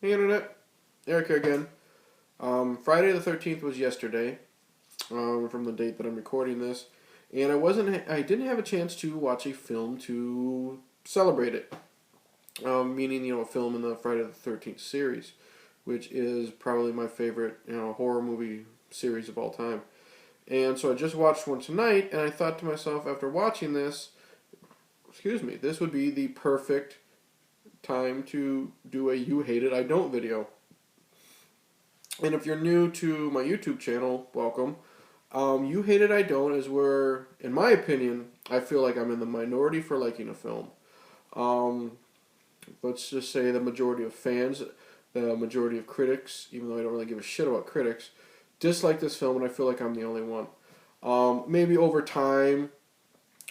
Hey Internet, Eric here again. Friday the 13th was yesterday, from the date that I'm recording this, and I didn't have a chance to watch a film to celebrate it. Meaning, a film in the Friday the 13th series, which is probably my favorite, horror movie series of all time. And so I just watched one tonight, and I thought to myself after watching this, this would be the perfect time to do a You Hate It, I Don't video. And if you're new to my YouTube channel, welcome. You Hate It, I Don't is where, in my opinion, I feel like I'm in the minority for liking a film. Let's just say the majority of fans, the majority of critics, even though I don't really give a shit about critics, dislike this film, and I feel like I'm the only one. Maybe over time,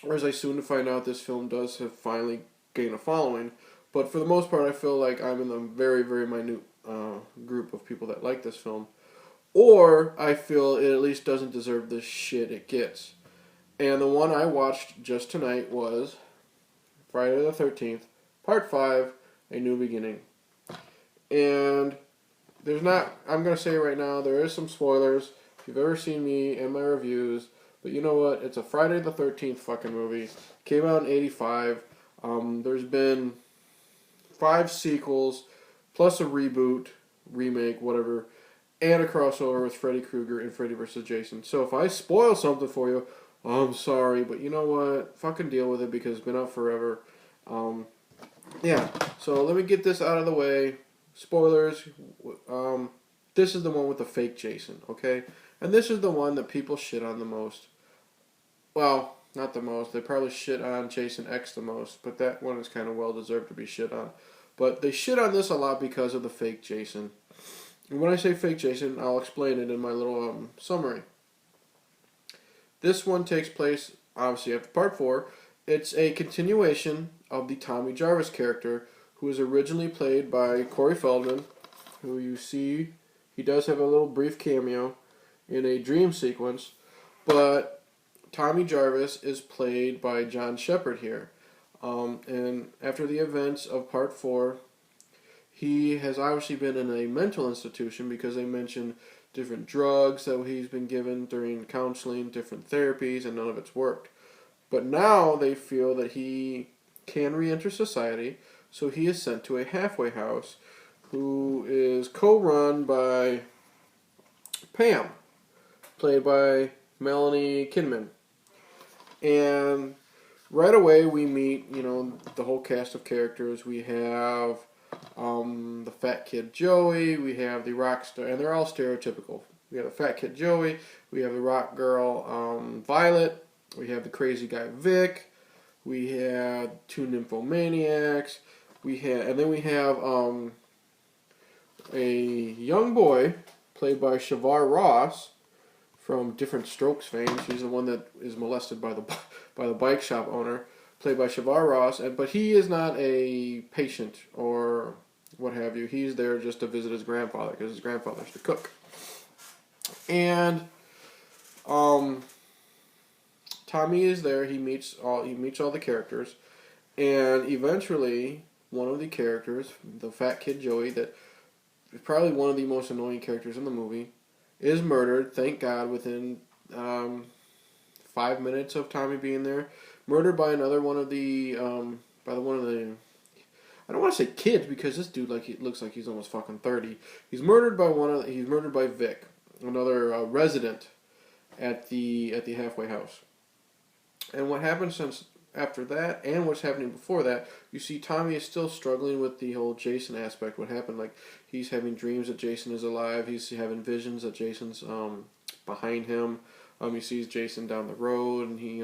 or as I soon to find out, this film does have finally gained a following. But for the most part, I feel like I'm in the very, very minute group of people that like this film. Or I feel it at least doesn't deserve the shit it gets. And the one I watched just tonight was Friday the 13th, Part 5, A New Beginning. And I'm going to say right now, there is some spoilers. If you've ever seen me and my reviews, but you know what? It's a Friday the 13th fucking movie. Came out in 85. There's been 5 sequels, plus a reboot, remake, whatever, and a crossover with Freddy Krueger and Freddy vs. Jason. So if I spoil something for you, I'm sorry, but you know what? Fucking deal with it because it's been out forever. Yeah, so let me get this out of the way. Spoilers. This is the one with the fake Jason, okay? And this is the one that people shit on the most. Well, not the most. They probably shit on Jason X the most, but that one is kind of well deserved to be shit on. But they shit on this a lot because of the fake Jason. And when I say fake Jason, I'll explain it in my little summary. This one takes place, obviously, after Part 4. It's a continuation of the Tommy Jarvis character, who was originally played by Corey Feldman, who you see, he does have a little brief cameo in a dream sequence, but Tommy Jarvis is played by John Shepard here. And after the events of Part 4, he has obviously been in a mental institution because they mentioned different drugs that he's been given during counseling, different therapies, and none of it's worked. But now they feel that he can re-enter society, so he is sent to a halfway house, who is co-run by Pam, played by Melanie Kinman. And right away we meet, the whole cast of characters. We have the fat kid Joey, we have the rock star, and they're all stereotypical. We have the fat kid Joey, we have the rock girl Violet, we have the crazy guy Vic, we have 2 nymphomaniacs, and then we have a young boy played by Shavar Ross from Different Strokes fame. She's the one that is molested by the bike shop owner, played by Shavar Ross. But he is not a patient or what have you. He's there just to visit his grandfather because his grandfather's the cook. And Tommy is there. He meets all the characters, and eventually one of the characters, the fat kid Joey, that is probably one of the most annoying characters in the movie, is murdered. Thank God, within 5 minutes of Tommy being there, murdered by another one of the I don't want to say kids because this dude he looks like he's almost fucking 30. He's murdered by Vic, another resident at the halfway house. And what happens after that, and what's happening before that, you see Tommy is still struggling with the whole Jason aspect. What happened, he's having dreams that Jason is alive. He's having visions that Jason's behind him. He sees Jason down the road, and he,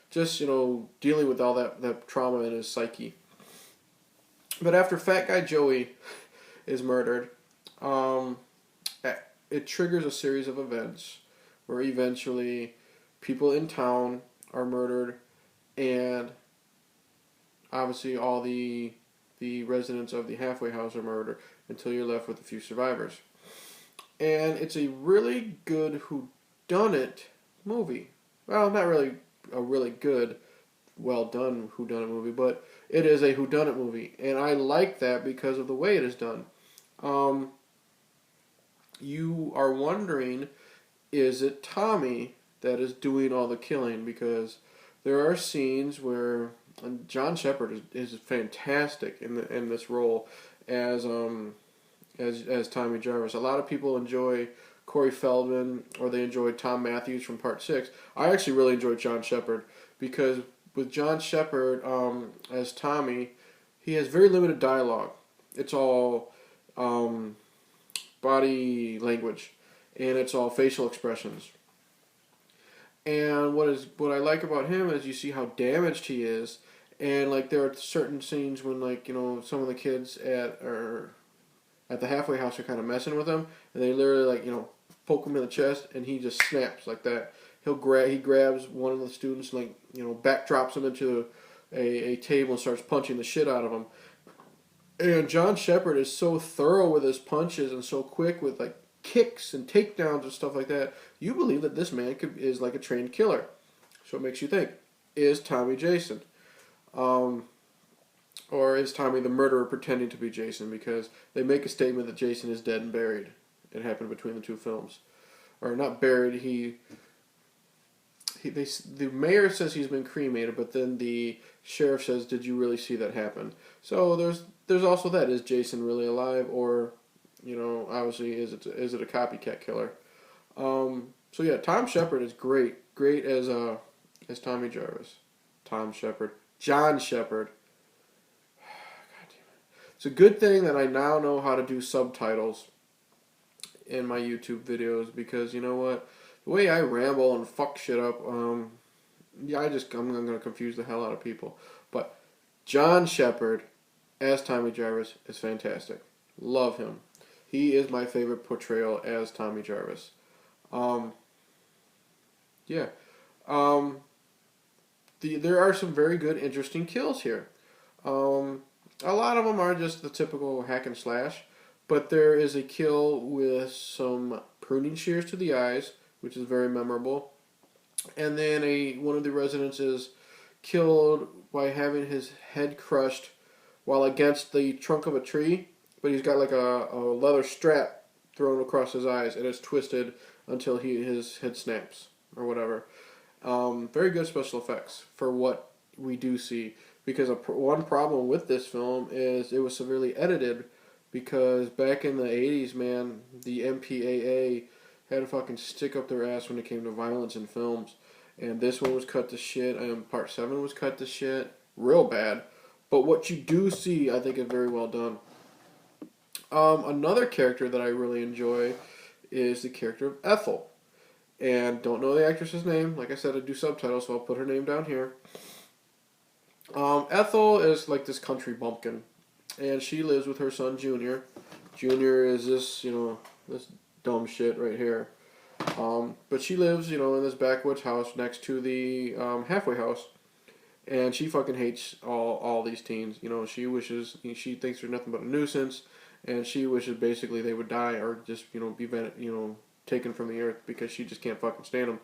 just, dealing with all that trauma in his psyche. But after Fat Guy Joey is murdered, it triggers a series of events where eventually people in town are murdered, and obviously all the residents of the halfway house are murdered until you're left with a few survivors. And it's a really good whodunit movie. Well, not really a really good, well done whodunit movie, but it is a whodunit movie, and I like that because of the way it is done. Um, you are wondering, is it Tommy that is doing all the killing? Because there are scenes where and John Shepard is fantastic in this role as as Tommy Jarvis. A lot of people enjoy Corey Feldman or they enjoyed Tom Matthews from Part 6. I actually really enjoyed John Shepard because with John Shepard as Tommy, he has very limited dialogue. It's all um, body language and it's all facial expressions. And what I like about him is you see how damaged he is, and like there are certain scenes when like some of the kids at the halfway house are kind of messing with him, and they literally like poke him in the chest, and he just snaps like that. He grabs one of the students, and, like backdrops him into a table and starts punching the shit out of him. And John Shepard is so thorough with his punches and so quick with like kicks and takedowns and stuff like that. You believe that this man is like a trained killer. So it makes you think: is Tommy Jason? Or is Tommy the murderer pretending to be Jason? Because they make a statement that Jason is dead and buried. It happened between the two films, or not buried. The mayor says he's been cremated, but then the sheriff says, "Did you really see that happen?" So there's also that: is Jason really alive, or obviously is it a copycat killer? So yeah, Tom Shepard is great as Tommy Jarvis, Tom Shepard, John Shepard. It's a good thing that I now know how to do subtitles in my YouTube videos because you know what? The way I ramble and fuck shit up, yeah, I'm going to confuse the hell out of people. But John Shepard as Tommy Jarvis is fantastic. Love him. He is my favorite portrayal as Tommy Jarvis. Yeah. There are some very good, interesting kills here. A lot of them are just the typical hack and slash, but there is a kill with some pruning shears to the eyes, which is very memorable. And then one of the residents is killed by having his head crushed while against the trunk of a tree, but he's got like a leather strap thrown across his eyes, and it's twisted until his head snaps or whatever. Very good special effects for what we do see. Because one problem with this film is it was severely edited because back in the 80s, man, the MPAA had to fucking stick up their ass when it came to violence in films. And this one was cut to shit, and Part 7 was cut to shit. Real bad. But what you do see, I think, is very well done. Another character that I really enjoy is the character of Ethel. And don't know the actress's name. Like I said, I do subtitles, so I'll put her name down here. Ethel is like this country bumpkin, and she lives with her son Junior. Junior is this dumb shit right here. But she lives, in this backwoods house next to the halfway house, and she fucking hates all these teens. She thinks they're nothing but a nuisance, and she wishes basically they would die or just be taken from the earth because she just can't fucking stand them.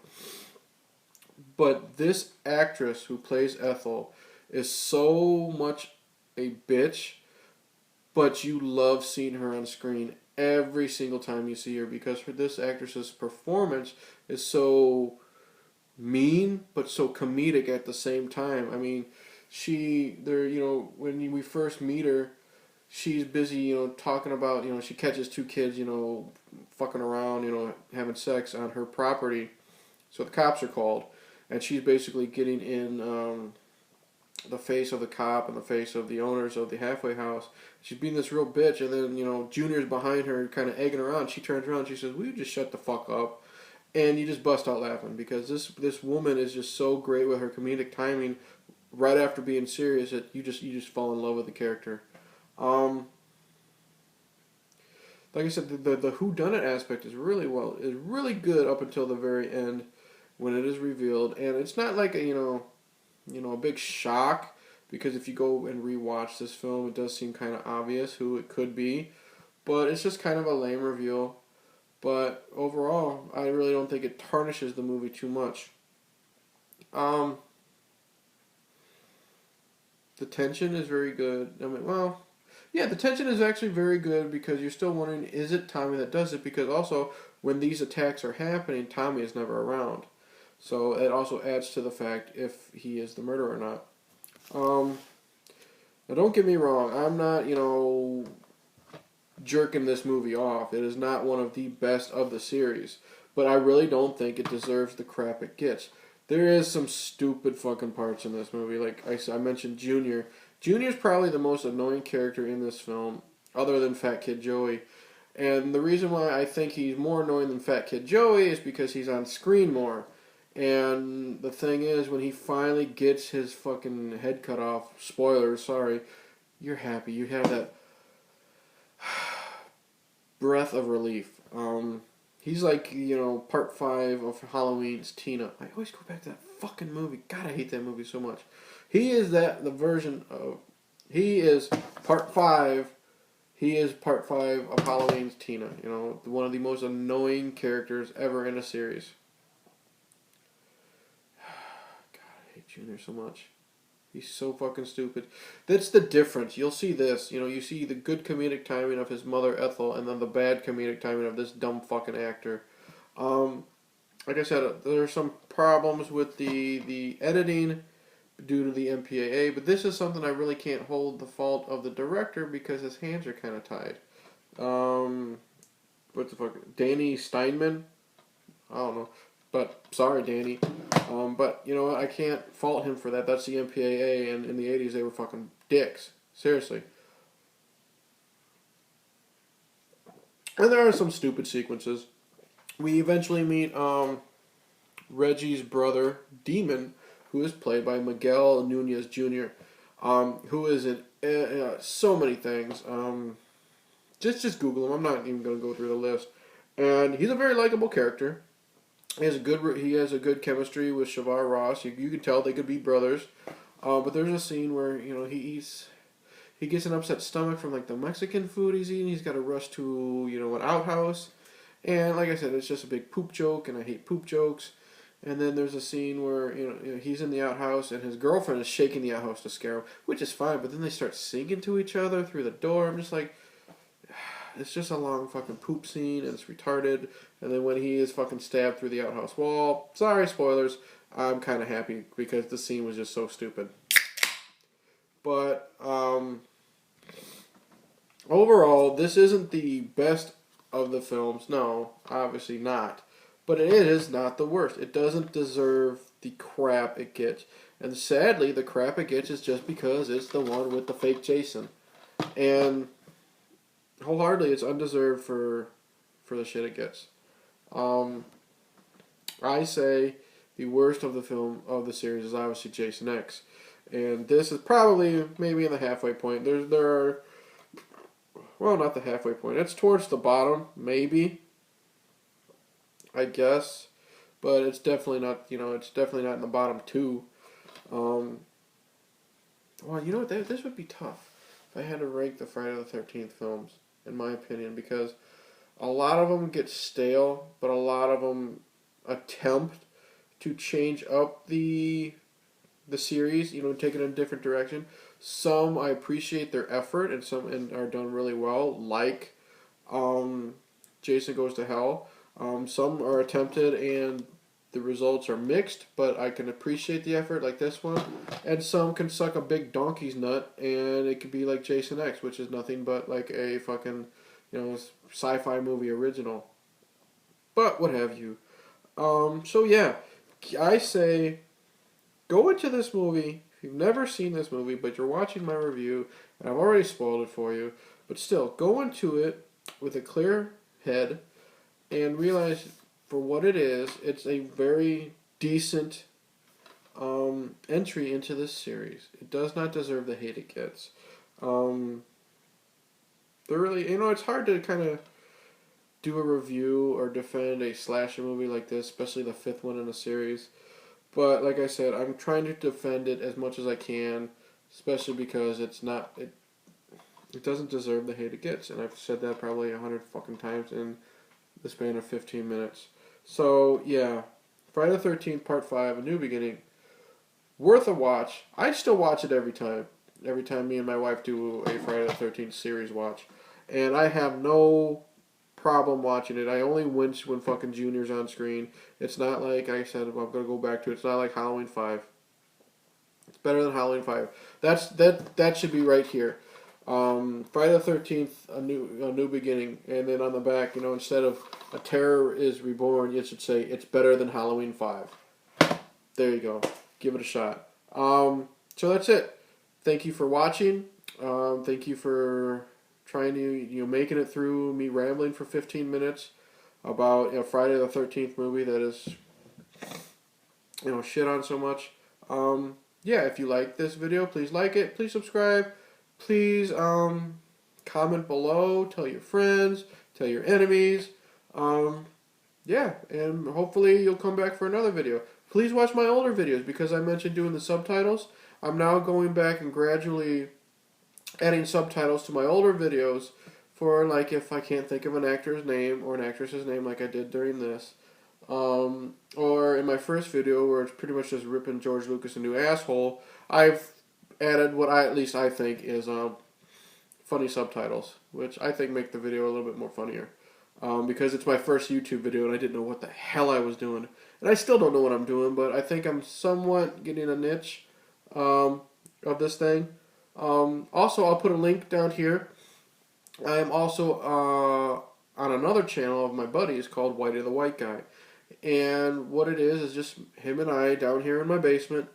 But this actress who plays Ethel is so much a bitch, but you love seeing her on screen every single time you see her because this actress's performance is so mean but so comedic at the same time. I mean, when we first meet her, she's busy, talking about, she catches two kids, fucking around, having sex on her property. So the cops are called, and she's basically getting in the face of the cop and the face of the owners of the halfway house. She's being this real bitch, and then, Junior's behind her kind of egging her on. She turns around, she says, "Will you just shut the fuck up?" And you just bust out laughing because this woman is just so great with her comedic timing right after being serious that you just fall in love with the character. Like I said, the whodunit aspect is really good up until the very end when it is revealed, and it's not like a big shock because if you go and rewatch this film, it does seem kind of obvious who it could be, but it's just kind of a lame reveal. But overall, I really don't think it tarnishes the movie too much. The tension is very good. I mean, well, Yeah, the tension is actually very good because you're still wondering, is it Tommy that does it? Because also, when these attacks are happening, Tommy is never around. So it also adds to the fact if he is the murderer or not. Now don't get me wrong, I'm not, jerking this movie off. It is not one of the best of the series. But I really don't think it deserves the crap it gets. There is some stupid fucking parts in this movie. Like I mentioned Junior. Junior's probably the most annoying character in this film, other than Fat Kid Joey. And the reason why I think he's more annoying than Fat Kid Joey is because he's on screen more. And the thing is, when he finally gets his fucking head cut off, spoilers, sorry, you're happy. You have that breath of relief. He's like, part 5 of Halloween's Tina. I always go back to that fucking movie. God, I hate that movie so much. He is part 5. He is part 5 of Halloween's Tina. One of the most annoying characters ever in a series. God, I hate Junior so much. He's so fucking stupid. That's the difference. You'll see this. You see the good comedic timing of his mother Ethel, and then the bad comedic timing of this dumb fucking actor. Like I said, there are some problems with the editing due to the MPAA, but this is something I really can't hold the fault of the director because his hands are kind of tied. What the fuck? Danny Steinman? I don't know. But, sorry, Danny. But, you know what? I can't fault him for that. That's the MPAA, and in the 80s, they were fucking dicks. Seriously. And there are some stupid sequences. We eventually meet Reggie's brother, Demon, who is played by Miguel Nunez Jr., who is in so many things. Just Google him. I'm not even going to go through the list. And he's a very likable character. He has a good chemistry with Shavar Ross. You can tell they could be brothers. But there's a scene where he gets an upset stomach from like the Mexican food he's eating. He's got to rush to an outhouse, and like I said, it's just a big poop joke, and I hate poop jokes. And then there's a scene where he's in the outhouse and his girlfriend is shaking the outhouse to scare him, which is fine. But then they start singing to each other through the door. I'm just like, it's just a long fucking poop scene, and it's retarded. And then when he is fucking stabbed through the outhouse wall, sorry, spoilers, I'm kind of happy because the scene was just so stupid. But overall, this isn't the best of the films. No, obviously not. But it is not the worst. It doesn't deserve the crap it gets. And sadly, the crap it gets is just because it's the one with the fake Jason. And wholeheartedly, it's undeserved for the shit it gets. I say the worst of the series is obviously Jason X, and this is probably maybe in the halfway point. There are, well, not the halfway point. It's towards the bottom, maybe. I guess, but it's definitely not. It's definitely not in the bottom 2. Well, you know what? This would be tough if I had to rank the Friday the 13th films, in my opinion, because a lot of them get stale, but a lot of them attempt to change up the series, take it in a different direction. Some I appreciate their effort, and some are done really well, like Jason Goes to Hell. Some are attempted and the results are mixed, but I can appreciate the effort, like this one. And some can suck a big donkey's nut, and it could be like Jason X, which is nothing but like a fucking sci-fi movie original. But what have you. So yeah, I say go into this movie if you've never seen this movie, but you're watching my review, and I've already spoiled it for you. But still, go into it with a clear head and realize for what it is, it's a very decent entry into this series. It does not deserve the hate it gets. They're really, it's hard to kind of do a review or defend a slasher movie like this, especially the 5th one in a series. But like I said, I'm trying to defend it as much as I can, especially because it doesn't deserve the hate it gets, and I've said that probably 100 fucking times in the span of 15 minutes. So yeah, Friday the 13th Part 5, A New Beginning, worth a watch. I still watch it every time. every time me and my wife do a Friday the 13th series watch. And I have no problem watching it. I only wince when fucking Junior's on screen. It's not like I said, I'm going to go back to it. It's not like Halloween 5. It's better than Halloween 5. That should be right here. Friday the 13th, a new beginning. And then on the back, instead of a terror is reborn, it should say it's better than Halloween 5. There you go. Give it a shot. So that's it. Thank you for watching. Thank you for trying to, making it through me rambling for 15 minutes about a Friday the 13th movie that is, shit on so much. Yeah, if you like this video, please like it. Please subscribe. Please comment below. Tell your friends. Tell your enemies. Yeah, and hopefully you'll come back for another video. Please watch my older videos because I mentioned doing the subtitles. I'm now going back and gradually adding subtitles to my older videos for, like, if I can't think of an actor's name or an actress's name like I did during this. Or in my first video where it's pretty much just ripping George Lucas a new asshole, I've added what at least I think is funny subtitles, which I think make the video a little bit more funnier. Because it's my first YouTube video and I didn't know what the hell I was doing. And I still don't know what I'm doing, but I think I'm somewhat getting a niche of this thing. Also, I'll put a link down here. I am also on another channel of my buddies called Whitey the White Guy. And what it is just him and I down here in my basement.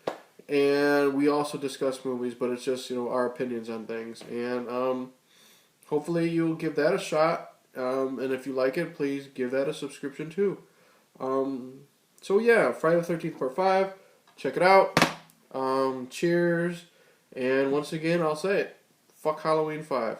And we also discuss movies, but it's just, our opinions on things. And hopefully you'll give that a shot. And if you like it, please give that a subscription too. So yeah, Friday the 13th Part 5. Check it out. Cheers. And once again, I'll say it. Fuck Halloween 5.